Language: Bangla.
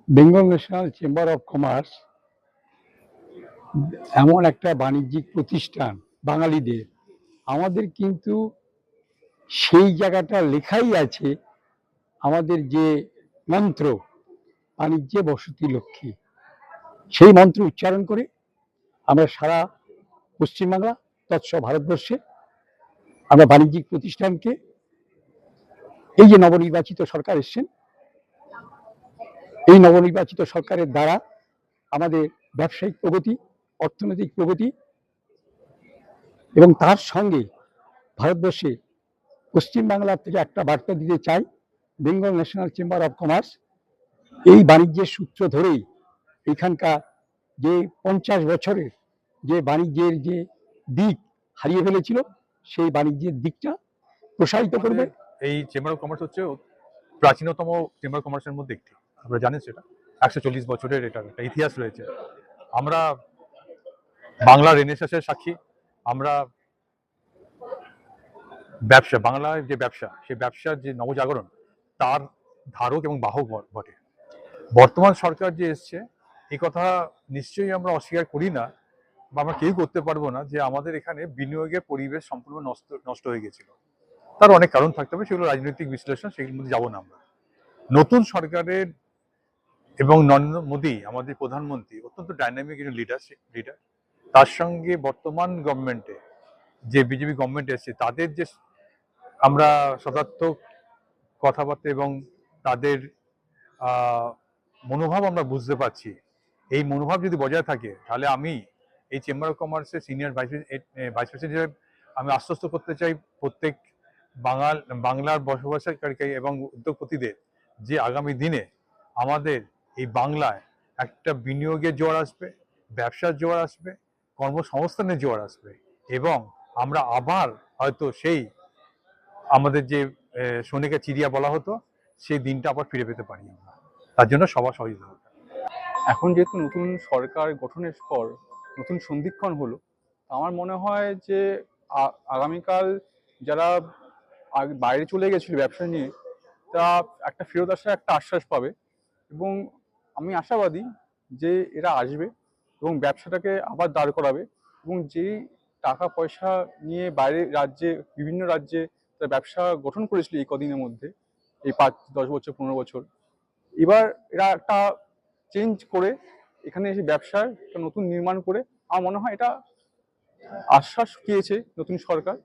Bengal national chamber of commerce এমন একটা বাণিজ্যিক প্রতিষ্ঠান বাঙালিদের, আমাদের কিন্তু সেই জায়গাটা লেখাই আছে, আমাদের যে মন্ত্র বাণিজ্যে বসতি লক্ষ্মী, সেই মন্ত্র উচ্চারণ করে আমরা সারা পশ্চিমবাংলা তৎসহ ভারতবর্ষে আমরা বাণিজ্যিক প্রতিষ্ঠানকে, এই যে নবনির্বাচিত সরকার এসছেন, এই নবনির্বাচিত সরকারের দ্বারা আমাদের ব্যবসায়িক প্রগতি, অর্থনৈতিক প্রগতি এবং তার সঙ্গে ভারতবর্ষে পশ্চিমবাংলা থেকে একটা বার্তা দিতে চাই, Bengal national chamber of commerce এই বাণিজ্যের সূত্র ধরেই এখানকার যে 50 বছরের যে বাণিজ্যের যে দিক হারিয়ে ফেলেছিল, সেই বাণিজ্যের দিকটা প্রসারিত করবে। এই চেম্বার অফ কমার্স হচ্ছে প্রাচীনতম চেম্বার অফ কমার্সের মধ্যে একটি, আমরা জানি সেটা 140 বছরের এটা একটা ইতিহাস রয়েছে। আমরা বাংলা রেনেসাঁসের সাক্ষী, আমরা ব্যবসা, বাংলার যে ব্যবসা, সেই ব্যবসার যে নবজাগরণ তার ধারক এবং বাহক বটে। বর্তমান সরকার যে এসছে, এই কথা নিশ্চয়ই আমরা অস্বীকার করি না বা আমরা কেউ করতে পারবো না যে আমাদের এখানে বিনিয়োগের পরিবেশ সম্পূর্ণ নষ্ট হয়ে গেছিল। তার অনেক কারণ থাকতে হবে, সেগুলো রাজনৈতিক বিশ্লেষণ, সেগুলোর মধ্যে যাবো না আমরা। নতুন সরকারের এবং নরেন্দ্র মোদী আমাদের প্রধানমন্ত্রী অত্যন্ত ডাইনামিক একজন লিডার, তার সঙ্গে বর্তমান গভর্নমেন্টে যে বিজেপি গভর্নমেন্ট এসেছে, তাদের যে আমরা সদার্থক কথাবার্তা এবং তাদের মনোভাব আমরা বুঝতে পারছি। এই মনোভাব যদি বজায় থাকে, তাহলে আমি এই চেম্বার অফ কমার্সের সিনিয়র ভাইস প্রেসিডেন্ট আমি আশ্বস্ত করতে চাই প্রত্যেক বাংলার বসবাসকারী এবং উদ্যোগপতিদের যে আগামী দিনে আমাদের এই বাংলায় একটা বিনিয়োগের জোয়ার আসবে, ব্যবসার জোয়ার আসবে, কর্মসংস্থানের জোয়ার আসবে এবং আমরা আবার হয়তো সেই আমাদের যে সোনেকা চিড়িয়া বলা হতো, সেই দিনটা আবার ফিরে পেতে পারি আমরা। তার জন্য সবার সহযোগিতা দরকার। এখন যেহেতু নতুন সরকার গঠনের পর নতুন সন্ধিক্ষণ হলো, আমার মনে হয় যে আগামীকাল যারা বাইরে চলে গেছিল ব্যবসা নিয়ে, তা একটা ফেরত আসার একটা আশ্বাস পাবে এবং আমি আশাবাদী যে এরা আসবে এবং ব্যবসাটাকে আবার দাঁড় করাবে এবং যেই টাকা পয়সা নিয়ে বাইরে রাজ্যে, বিভিন্ন রাজ্যে তারা ব্যবসা গঠন করেছিল এই কদিনের মধ্যে, এই 5-10 বছর 15 বছর, এবার এরা একটা চেঞ্জ করে এখানে এসে ব্যবসার একটা নতুন নির্মাণ করে, আমার মনে হয় এটা আশ্বাস পেয়েছে নতুন সরকার।